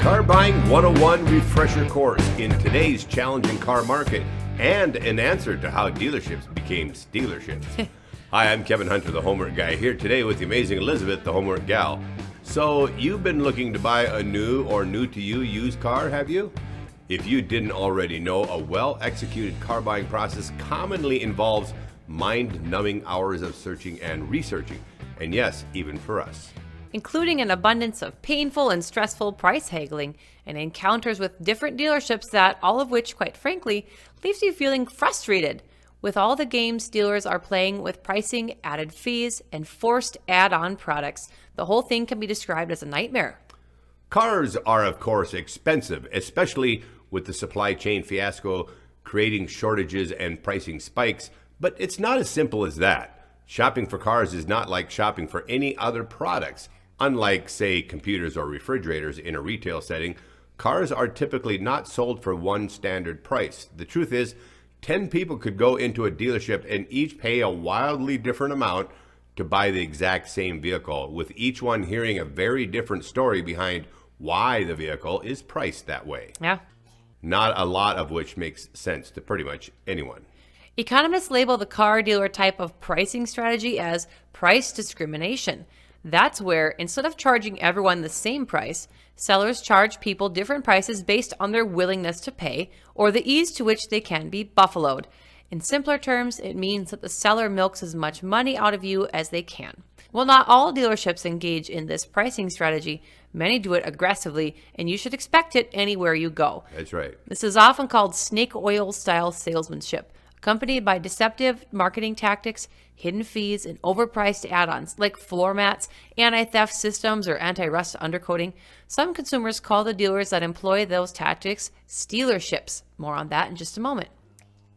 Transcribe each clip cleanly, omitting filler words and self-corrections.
Car Buying 101 refresher course in today's challenging car market and an answer to how dealerships became stealerships. Hi, I'm Kevin Hunter, the homework guy, here today with the amazing Elizabeth, the homework gal. So you've been looking to buy a new or new to you used car, have you? If you didn't already know, a well-executed car buying process commonly involves mind-numbing hours of searching and researching. And yes, even for us. Including an abundance of painful and stressful price haggling and encounters with different dealerships that, all of which, quite frankly, leaves you feeling frustrated. With all the games dealers are playing with pricing, added fees, and forced add-on products, the whole thing can be described as a nightmare. Cars are, of course, expensive, especially with the supply chain fiasco creating shortages and pricing spikes, but it's not as simple as that. Shopping for cars is not like shopping for any other products. Unlike, say, computers or refrigerators in a retail setting, cars are typically not sold for one standard price. The truth is, 10 people could go into a dealership and each pay a wildly different amount to buy the exact same vehicle, with each one hearing a very different story behind why the vehicle is priced that way. Yeah. Not a lot of which makes sense to pretty much anyone. Economists label the car dealer type of pricing strategy as price discrimination. That's where, instead of charging everyone the same price, sellers charge people different prices based on their willingness to pay or the ease to which they can be buffaloed. In simpler terms, it means that the seller milks as much money out of you as they can. While not all dealerships engage in this pricing strategy, many do it aggressively, and you should expect it anywhere you go. That's right. This is often called snake oil style salesmanship, accompanied by deceptive marketing tactics, hidden fees, and overpriced add-ons like floor mats, anti-theft systems, or anti-rust undercoating. Some consumers call the dealers that employ those tactics stealerships. More on that in just a moment.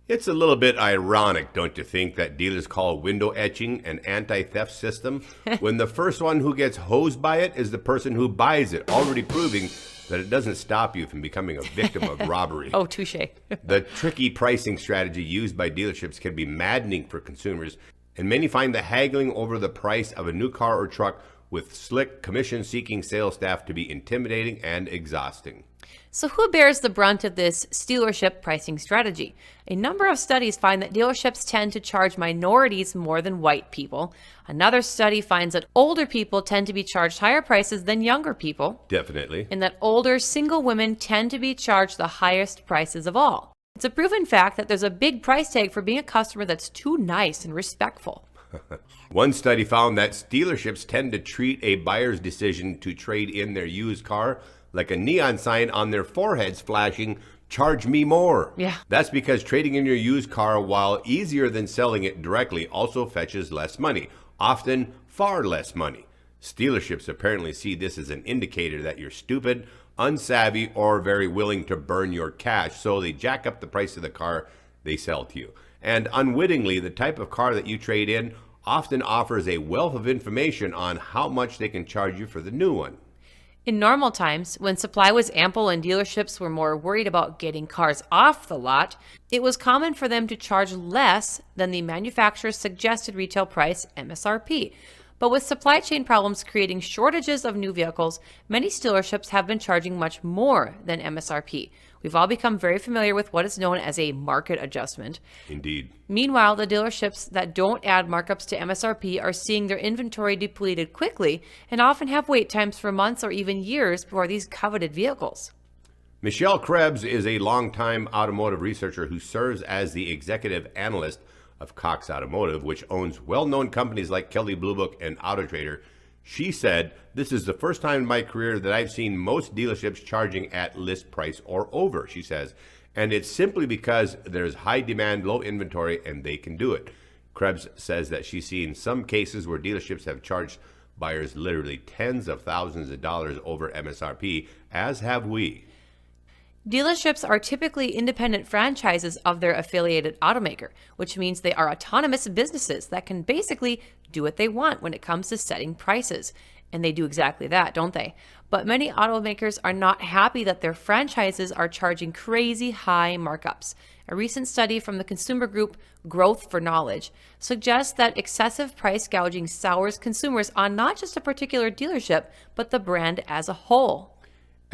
It's a little bit ironic, don't you think, that dealers call window etching an anti-theft system when the first one who gets hosed by it is the person who buys it, already proving that it doesn't stop you from becoming a victim of robbery. Oh, touche. The tricky pricing strategy used by dealerships can be maddening for consumers, and many find the haggling over the price of a new car or truck with slick, commission-seeking sales staff to be intimidating and exhausting. So who bears the brunt of this stealership pricing strategy? A number of studies find that dealerships tend to charge minorities more than white people. Another study finds that older people tend to be charged higher prices than younger people. Definitely. And that older single women tend to be charged the highest prices of all. It's a proven fact that there's a big price tag for being a customer that's too nice and respectful. One study found that dealerships tend to treat a buyer's decision to trade in their used car like a neon sign on their foreheads flashing, "Charge me more." Yeah. That's because trading in your used car, while easier than selling it directly, also fetches less money, often far less money. Dealerships apparently see this as an indicator that you're stupid, unsavvy, or very willing to burn your cash, so they jack up the price of the car they sell to you. And unwittingly, the type of car that you trade in often offers a wealth of information on how much they can charge you for the new one. In normal times, when supply was ample and dealerships were more worried about getting cars off the lot, it was common for them to charge less than the manufacturer's suggested retail price, MSRP. But with supply chain problems creating shortages of new vehicles, many dealerships have been charging much more than MSRP. We've all become very familiar with what is known as a market adjustment. Indeed. Meanwhile, the dealerships that don't add markups to MSRP are seeing their inventory depleted quickly and often have wait times for months or even years for these coveted vehicles. Michelle Krebs is a longtime automotive researcher who serves as the executive analyst of Cox Automotive, which owns well-known companies like Kelley Blue Book and AutoTrader. She said, "This is the first time in my career that I've seen most dealerships charging at list price or over," she says. And it's simply because there's high demand, low inventory, and they can do it. Krebs says that she's seen some cases where dealerships have charged buyers literally tens of thousands of dollars over MSRP, as have we. Dealerships are typically independent franchises of their affiliated automaker, which means they are autonomous businesses that can basically do what they want when it comes to setting prices. And they do exactly that, don't they? But many automakers are not happy that their franchises are charging crazy high markups. A recent study from the consumer group Growth for Knowledge suggests that excessive price gouging sours consumers on not just a particular dealership, but the brand as a whole.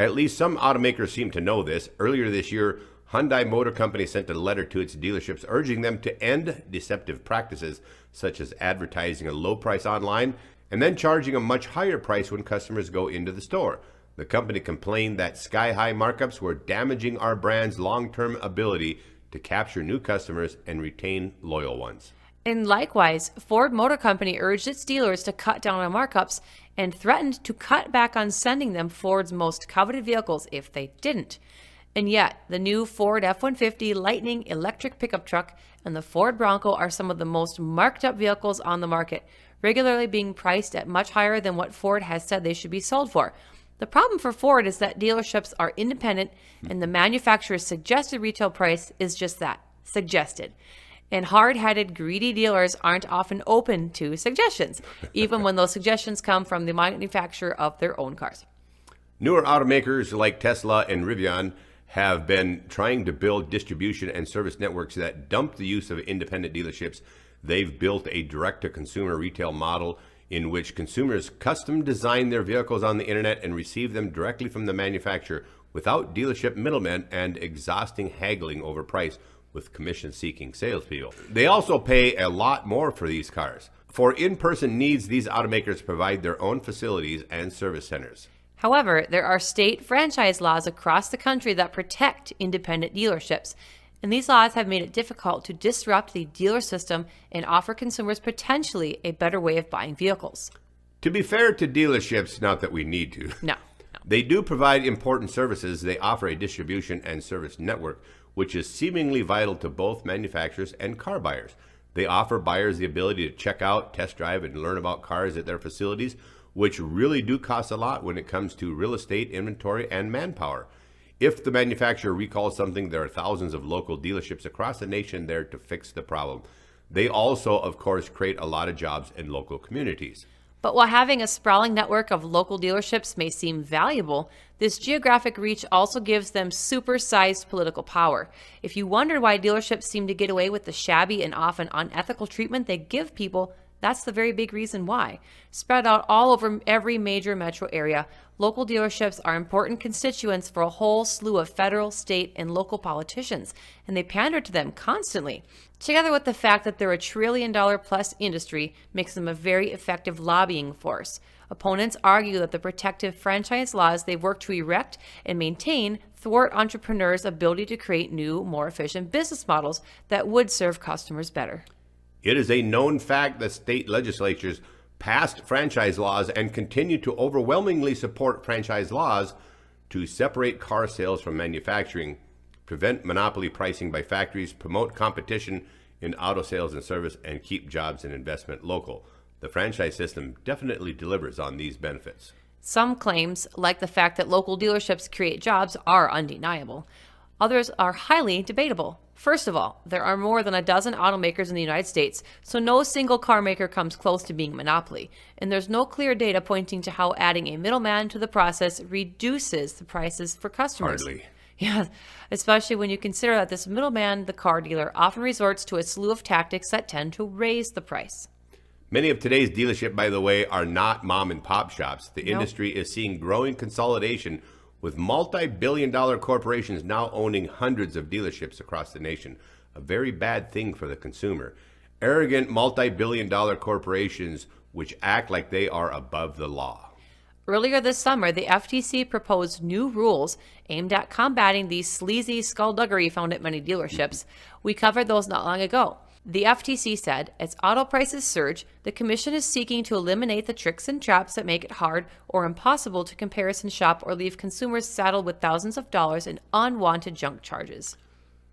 At least some automakers seem to know this. Earlier this year, Hyundai Motor Company sent a letter to its dealerships urging them to end deceptive practices such as advertising a low price online and then charging a much higher price when customers go into the store. The company complained that sky-high markups were damaging our brand's long-term ability to capture new customers and retain loyal ones. And likewise, Ford Motor Company urged its dealers to cut down on markups and threatened to cut back on sending them Ford's most coveted vehicles if they didn't. And yet, the new Ford F-150 Lightning electric pickup truck and the Ford Bronco are some of the most marked up vehicles on the market, regularly being priced at much higher than what Ford has said they should be sold for. The problem for Ford is that dealerships are independent and the manufacturer's suggested retail price is just that, suggested. And hard-headed, greedy dealers aren't often open to suggestions, even when those suggestions come from the manufacturer of their own cars. Newer automakers like Tesla and Rivian have been trying to build distribution and service networks that dump the use of independent dealerships. They've built a direct-to-consumer retail model in which consumers custom design their vehicles on the internet and receive them directly from the manufacturer without dealership middlemen and exhausting haggling over price with commission-seeking salespeople. They also pay a lot more for these cars. For in-person needs, these automakers provide their own facilities and service centers. However, there are state franchise laws across the country that protect independent dealerships, and these laws have made it difficult to disrupt the dealer system and offer consumers potentially a better way of buying vehicles. To be fair to dealerships, not that we need to. No. They do provide important services. They offer a distribution and service network, which is seemingly vital to both manufacturers and car buyers. They offer buyers the ability to check out, test drive, and learn about cars at their facilities, which really do cost a lot when it comes to real estate, inventory, and manpower. If the manufacturer recalls something, there are thousands of local dealerships across the nation there to fix the problem. They also, of course, create a lot of jobs in local communities. But while having a sprawling network of local dealerships may seem valuable, this geographic reach also gives them super-sized political power. If you wondered why dealerships seem to get away with the shabby and often unethical treatment they give people, that's the very big reason why. Spread out all over every major metro area, local dealerships are important constituents for a whole slew of federal, state, and local politicians, and they pander to them constantly. Together with the fact that they're a $1 trillion-plus industry makes them a very effective lobbying force. Opponents argue that the protective franchise laws they've worked to erect and maintain thwart entrepreneurs' ability to create new, more efficient business models that would serve customers better. It is a known fact that state legislatures passed franchise laws and continue to overwhelmingly support franchise laws to separate car sales from manufacturing, prevent monopoly pricing by factories, promote competition in auto sales and service, and keep jobs and investment local. The franchise system definitely delivers on these benefits. Some claims, like the fact that local dealerships create jobs, are undeniable. Others are highly debatable. First of all, there are more than a dozen automakers in the United States, so no single car maker comes close to being a monopoly. And there's no clear data pointing to how adding a middleman to the process reduces the prices for customers. Hardly. Yeah, especially when you consider that this middleman, the car dealer, often resorts to a slew of tactics that tend to raise the price. Many of today's dealerships, by the way, are not mom and pop shops. The Nope. industry is seeing growing consolidation, with multi-billion-dollar corporations now owning hundreds of dealerships across the nation. A very bad thing for the consumer. Arrogant multi-billion-dollar corporations which act like they are above the law. Earlier this summer, the FTC proposed new rules aimed at combating the sleazy skullduggery found at many dealerships. We covered those not long ago. The FTC said, as auto prices surge, the Commission is seeking to eliminate the tricks and traps that make it hard or impossible to comparison shop or leave consumers saddled with thousands of dollars in unwanted junk charges.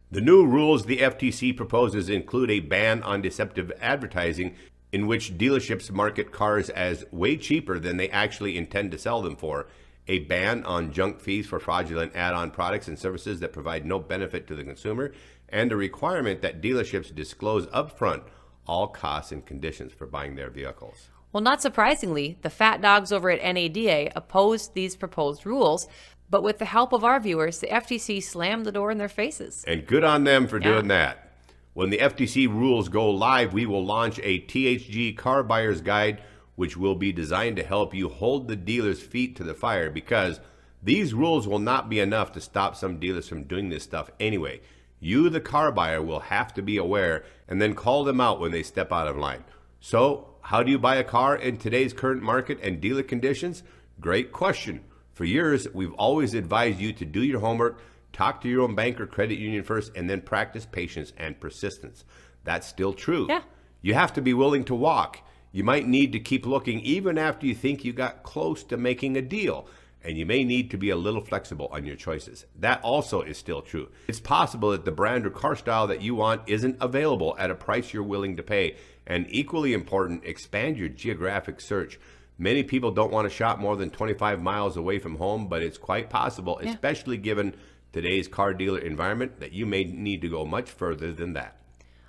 The new rules the FTC proposes include a ban on deceptive advertising in which dealerships market cars as way cheaper than they actually intend to sell them for, a ban on junk fees for fraudulent add-on products and services that provide no benefit to the consumer, and a requirement that dealerships disclose upfront all costs and conditions for buying their vehicles. Well, not surprisingly, the fat dogs over at NADA opposed these proposed rules, but with the help of our viewers, the FTC slammed the door in their faces. And good on them for doing that. When the FTC rules go live, we will launch a THG Car Buyer's Guide, which will be designed to help you hold the dealer's feet to the fire, because These rules will not be enough to stop some dealers from doing this stuff anyway. You, the car buyer, will have to be aware and then call them out when they step out of line. So, how do you buy a car in today's current market and dealer conditions? Great question. For years, we've always advised you to do your homework, talk to your own bank or credit union first, and then practice patience and persistence. That's still true. Yeah. You have to be willing to walk. You might need to keep looking even after you think you got close to making a deal. And you may need to be a little flexible on your choices. That also is still true. It's possible that the brand or car style that you want isn't available at a price you're willing to pay. And equally important, expand your geographic search. Many people don't want to shop more than 25 miles away from home, but it's quite possible, especially given today's car dealer environment, that you may need to go much further than that.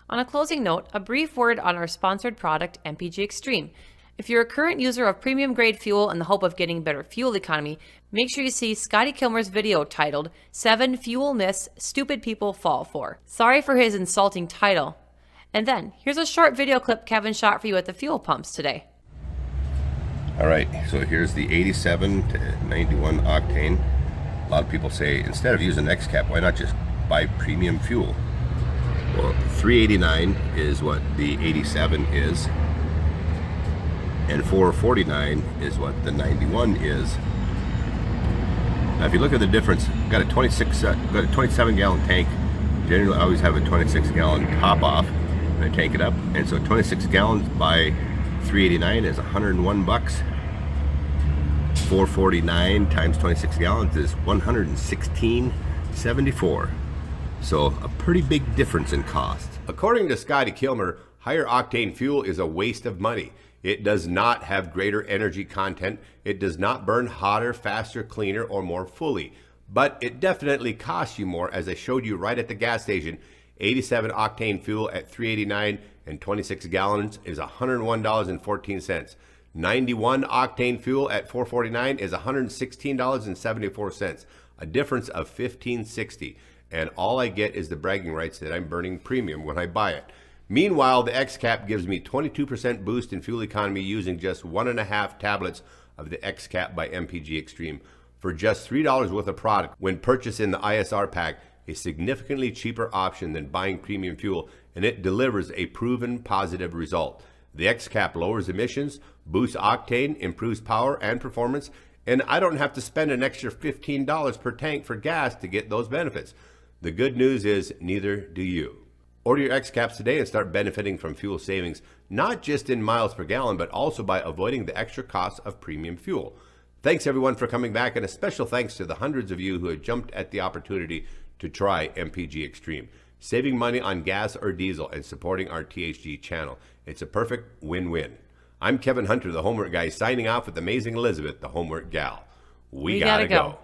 On a closing note, a brief word on our sponsored product, MPG Extreme. If you're a current user of premium grade fuel in the hope of getting better fuel economy, make sure you see Scotty Kilmer's video titled 7 Fuel Myths Stupid People Fall For. Sorry for his insulting title. And then, here's a short video clip Kevin shot for you at the fuel pumps today. All right, so here's the 87 to 91 octane. A lot of people say, instead of using X-Cap, why not just buy premium fuel? Well, 389 is what the 87 is, and 449 is what the 91 is. Now, if you look at the difference, got a 27-gallon tank. Generally, I always have a 26-gallon top off when I tank it up, and so 26 gallons by 389 is 101 bucks. 449 times 26 gallons is 116.74. So a pretty big difference in cost. According to Scotty Kilmer, higher octane fuel is a waste of money. It does not have greater energy content. It does not burn hotter, faster, cleaner, or more fully. But it definitely costs you more, as I showed you right at the gas station. 87 octane fuel at $3.89 and 26 gallons is $101.14. 91 octane fuel at $4.49 is $116.74, a difference of $15.60. And all I get is the bragging rights that I'm burning premium when I buy it. Meanwhile, the X-Cap gives me 22% boost in fuel economy using just 1.5 tablets of the X-Cap by MPG Extreme. For just $3 worth of product when purchased in the ISR pack, a significantly cheaper option than buying premium fuel, and it delivers a proven positive result. The X-Cap lowers emissions, boosts octane, improves power and performance, and I don't have to spend an extra $15 per tank for gas to get those benefits. The good news is neither do you. Order your X-Caps today and start benefiting from fuel savings, not just in miles per gallon, but also by avoiding the extra cost of premium fuel. Thanks everyone for coming back, and a special thanks to the hundreds of you who have jumped at the opportunity to try MPG Extreme. Saving money on gas or diesel and supporting our THG channel. It's a perfect win-win. I'm Kevin Hunter, the Homework Guy, signing off with amazing Elizabeth, the Homework Gal. We gotta go.